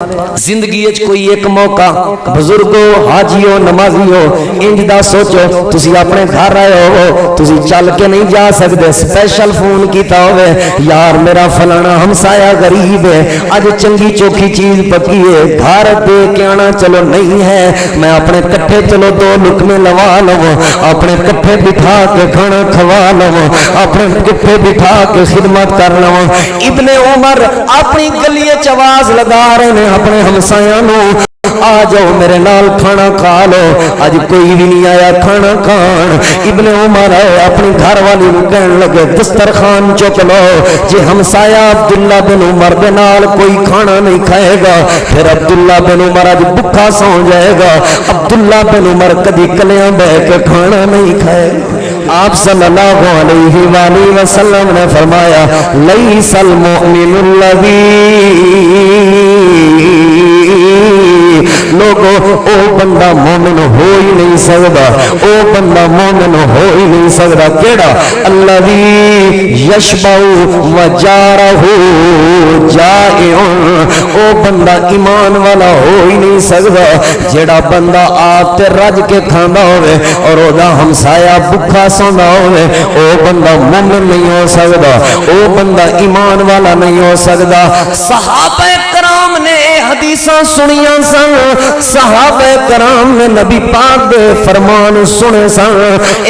जिंदगी कोई एक मौका बुजुर्गो हाजियो नमाजियो इंज दा सोचो तुसी अपने घर आए हो तुसी चल के नहीं जा सकते स्पेशल फोन किया होवे यार मेरा फलाना हमसाया गरीब है अज चंगी चोखी चीज पकी है घर दे के आना चलो नहीं है मैं अपने कट्ठे चलो दो लुकमे लवा लवो अपने कट्ठे बिठा के खाना खवा लवो अपने कट्ठे बिठा के खिदमत कर लवो। इब्ने उमर अपनी गली च आवाज लगा रहे ने अपने हमसाया नो आ जाओ मेरे नाल खाना खा लो। अज कोई भी नहीं आया खाना खान। इब्ने उमर अपनी घर वाली कहन लगे दस्तरखान चुक लो जे हमसाया अब्दुल्ला बिन उमर दे नाल कोई खाना नहीं खाएगा फिर अब्दुल्ला बिन उमर अज भुखा सौ जाएगा। अब्दुल्ला बिन उमर कभी कलियां बह के खाना नहीं खाएगा। आप सल्लल्लाहु अलैहि वसल्लम ने फरमाया लैसल मुमिनुल लज़ी लोगो ओ बंदा मोमिन हो ही नहीं सकता ओ बंदा मोमिन हो ही नहीं सकता केड़ा अल्लज़ी यशबाउ व जारहु जाइउन ओ बंदा ईमान वाला हो ही नहीं सकता जेड़ा बंदा आप ते रज के खांदा होवे और ओदा हमसाया भुखा सौंदा होवे ओ बंदा मोमिन नहीं हो सकता ओ बंदा ईमान वाला नहीं हो सकता। सहाबा कराम ने हदीसां सुनियां सन सहाबा कराम ने नबी पाक दे फरमान सुने सन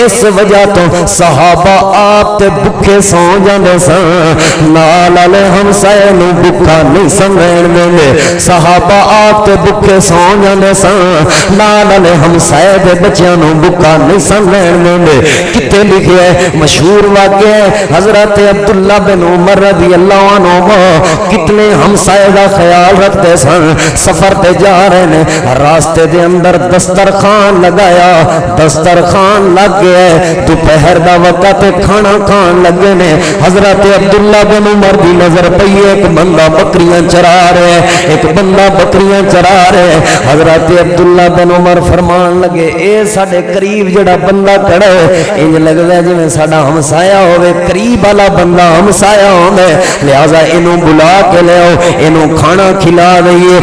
इस वजह तो सहाबा आप ते भुखे सौ जांदे सन नाल वाले हमसाए नूं भुखा नहीं समझण देंदे। सहाबा आप ते भुखे सौ जांदे सन नाल वाले हमसाए दे बच्चियां नूं भुखा नहीं समझण देंदे। किथे लिखिया है मशहूर वाक़या है हजरत अब्दुल्ला बिन उमर रज़ियल्लाहु अन्हु कितने हमसाए दा ख्याल रखते सन। सफर ते जा रहे ने रास्ते दे अंदर दस्तरखान लगाया दस्तरखान लग गया दोपहर दा वक्त खाना खान लगे ने। हजरत अब्दुल्ला बिन उमर दी नजर पई एक बंदा बकरियां चरा रहे एक बंदा बकरियां चरा रहे। हजरत अब्दुल्ला बिन उमर फरमान लगे ए साडे करीब जेड़ा बंदा खड़ा है इंज लगदा जिवें साडा हमसाया होवे करीब वाला बंदा हमसाया होवे लिहाजा इनू बुला के ले आओ इनू खाना खिला दईए।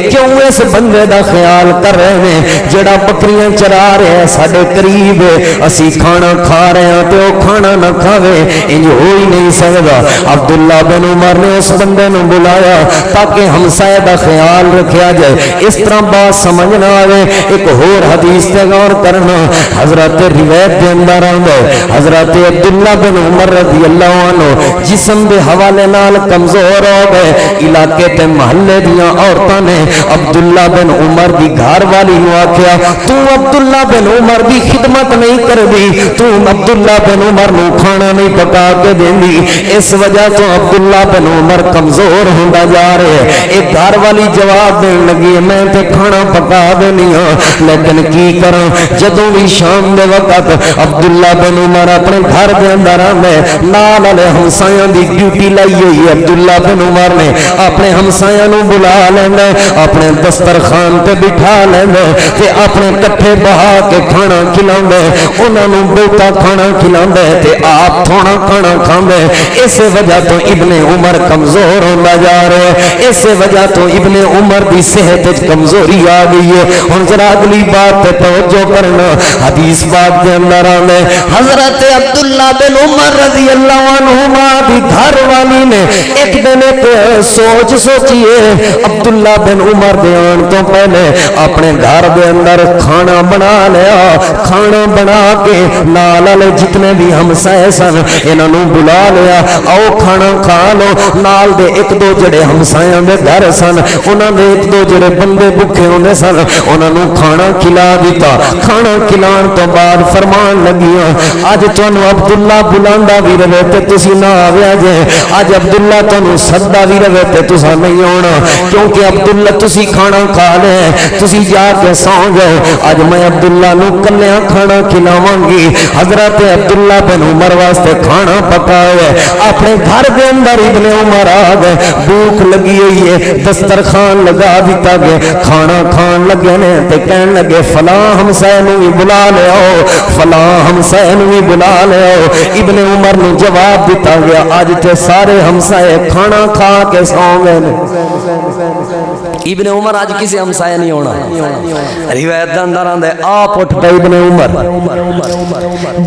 क्यों इस बंदे दा ख्याल कर रहे हैं जेड़ा बकरियां चरा रहे हैं साडे करीब असी खाना खा रहे हैं तो खाना ना खावे इंज हो ही नहीं सकता। अब्दुल्ला बिन उमर ने उस बंदे नूं बुलाया ताकि हमसाए दा ख्याल रखा जाए। इस तरह बात समझ ना आवे एक होर हदीस ते गौर करना हजरत रिवायत के अंदर आंदा हजरत अब्दुल्ला बिन उमर रज़ियल्लाहु अन्हु जिस्म दे हवाले नाल कमजोर हो गए इलाके ते महल्ले दियां औरतां ने अब्दुल्ला बिन उमर दी घर वाली नूं आख्या तू अब्दुल्ला बिन उमर दी खिदमत नहीं करदी तू अब्दुल्ला बिन उमर नूं खाना नहीं पका के देंदी। इस वजह तो अब्दुल्ला बिन उमर कमजोर होंदा जा रहा है। एक घर वाली जवाब देन लगी मैं ते खाना पका देनी हां लेकिन की करा जदों भी शाम दे वक्त अब्दुल्ला बिन उमर अपने घर दे अंदर आंदे नाल वाले हमसायां दी ड्यूटी लाई हुई अब्दुल्ला बिन उमर ने अपने हमसायां नूं बुला लेंदा अपने दस्तरखान ते बिठा लेंदे ते अपने कट्ठे बहा के खाना खिलांदे उन्हां नूं बहुता खाना खिलांदे ते आप थोड़ा खाना खांदे। इस वजह तो इब्ने उमर कमजोर होंदा जा रहा है। इस वजह तो इब्ने उमर की सेहत कमजोरी आ गई है। हुण जरा अगली बात पे तवज्जो करना हदीस बात के अंदर आंदे हजरत अब्दुल्ला बिन उमर रज़ियल्लाहु अन्हुमा दी घर वाली ने एक दिन एक सोच सोची है अब्दुल्ला बिन उमर दे आने तो पहले अपने घर दे अंदर खाना बना लिया खाना बना के नाल वाले जितने भी हमसाए सन इन्हां नूं बुला लिया आओ खाना खा लो। नाल दे एक दो जड़े हमसायां दे घर सन उन्हां दे एक दो जड़े बंदे भुखे होंदे सन उन्हां नूं खाना खिला दिता। खाना खिलाण तो बाद फरमान लगियां अज तुहानूं अब्दुल्ला बुलांदा भी रहे ते तुसीं ना आविया जे अज अब्दुल्ला तुहानूं सद्दा भी रहे ते तुसां नहीं आउणा क्योंकि अब्दुल्ला तुसीं खाना खा ले तुसीं जाके सौ जाओ अज मैं अब्दुल्ला नूं कल्लियां खाना खिलावांगी। हजरत अब्दुल्ला बिन उमर वास्ते खाना पकाया अपने घर के अंदर इब्ने उमर आ गए भूख लगी हुई है दस्तरखान लगा दिता गया खाना खान लगे ने ते कहन लगे फलां हमसाए नूं भी बुला ले आओ फलां हमसाए नूं भी बुला ले आओ। इब्ने उमर नूं जवाब दिता गया अज ते सारे हमसाए खाना खा के सौ गए ने ابن عمر آج کسی ہمسایہ نہیں ہونا روایت دا اندر آندا ہے آپ اٹھ پے ابن عمر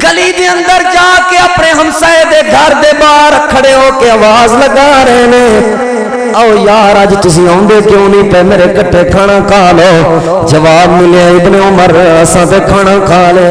گلی دے اندر جا کے اپنے ہمسایہ دے گھر دے باہر کھڑے ہو کے آواز لگا رہے نے او یار اج تسی اوندے کیوں نہیں پے میرے کٹے کھانا کھا لو جواب ملیا ابن عمر اساں تے کھانا کھا لے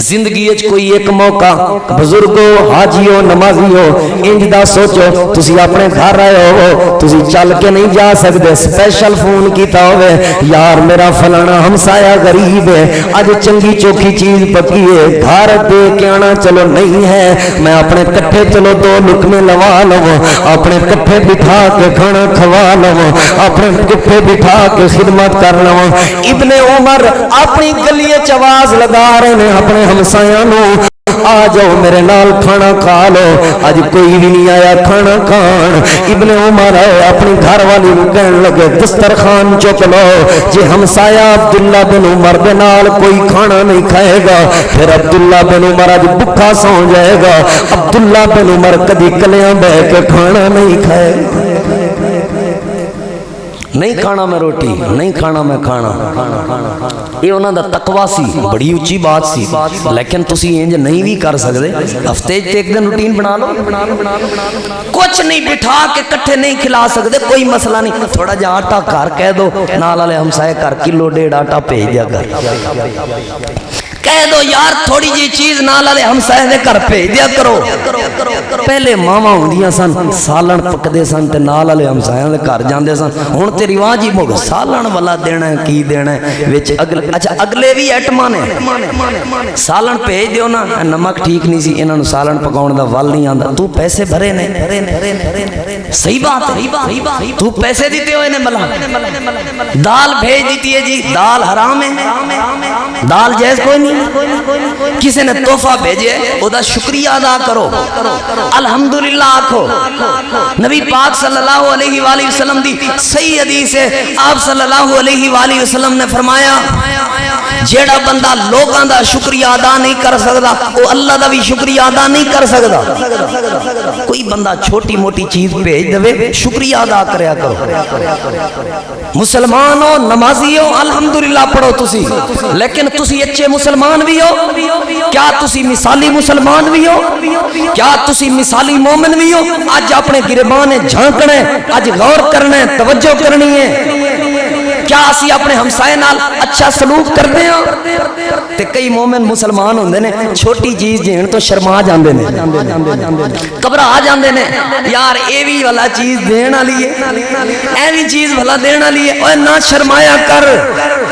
زندگی وچ کوئی ایک موقع بزرگو حاجیو نمازیو انج دا سوچو تسی اپنے گھر آئے ہو تسی چل کے نہیں جا سکتے سپیشل فون کیتا ہوئے یار میرا فلانا ہمسایہ غریب ہے اج چنگی چوکھی چیز پکی ہے گھر دے کے آنا چلو نہیں ہے میں اپنے کٹھے چلو دو لقمے لوا لو اپنے کٹھے بٹھا کے کھانا کھوا لو اپنے کٹھے بٹھا کے خدمت کر لو ابن عمر اپنی گلی وچ آواز لگا رہے ہیں اپنے ہمسایاں نو آ جاؤ میرے نال کھانا کھا لو اج کوئی بھی نہیں آیا کھانا کھان ابن عمر اپنی گھر والی نو کہن لگے دسترخوان چک لو جے ہمسایہ عبداللہ بن عمر دے نال کوئی کھانا نہیں کھائے گا پھر عبداللہ بن عمر اج بھوکا سو جائے گا عبداللہ بن عمر کدی کلیاں بہ کے کھانا نہیں کھائے گا نہیں کھانا میں روٹی نہیں کھانا میں کھانا یہ انہاں دا تقوی سی بڑی اونچی بات سی لیکن تسی انج نہیں بھی کر سکتے ہفتے تے ایک دن روٹین بنا لو کچھ نہیں بٹھا کے کٹھے نہیں کھلا سکتے کوئی مسئلہ نہیں تھوڑا جا آٹا گھر کہہ دو نال والے ہمسائے گھر کلو ڈیڑھ آٹا بھیج دیا کر کہہ دو یار تھوڑی جی چیز نال والے ہمسائے دے گھر بھیج دیا کرو پہلے ماما ہوندیاں سن سالن پکدے سن تے نال والے ہمسایاں دے گھر جاندے سن ہن تے رواج ہی مک سالن والا دینا ہے کی دینا ہے وچ اگلے اچھا اگلے بھی ایٹماں نے سالن بھیج دیو نا نمک ٹھیک نہیں سی انہاں نو سالن پکاون دا ول نہیں آندا تو پیسے بھرے نے صحیح بات ہے تو پیسے دیتے ہوئے نے ملا دال بھیج دیتی ہے جی دال حرام ہے دال جائز کوئی نہیں کسی نے تحفہ بھیجے او دا شکریہ ادا کرو الحمدللہ آکھو نبی پاک صلی اللہ علیہ وآلہ وسلم دی صحیح حدیث ہے آپ صلی اللہ علیہ وآلہ وسلم نے فرمایا جیڑا بندہ لوگاں دا شکریہ ادا نہیں کر سکتا وہ اللہ دا بھی شکریہ ادا نہیں کر سکتا کوئی بندہ چھوٹی موٹی چیز بھیج دے شکریہ ادا کریا کرو مسلمان ہو نمازی ہو الحمدللہ پڑھو تسی لیکن تسی اچھے مسلمان بھی ہو کیا تسی مثالی مسلمان بھی ہو کیا تسی مثالی مومن بھی ہو آج اپنے گربان جھانکنا ہے آج غور کرنا ہے توجہ کرنی ہے کیا اسی اپنے ہمسائے نال اچھا سلوک کرتے ہیں تے کئی مومن مسلمان ہوندے نے چھوٹی چیز دین تو شرما جاندے نے گھبرا جاندے نے یار اے وی والا چیز دین والی ہے اے وی چیز والا دین والی ہے اوے نہ شرمایا کر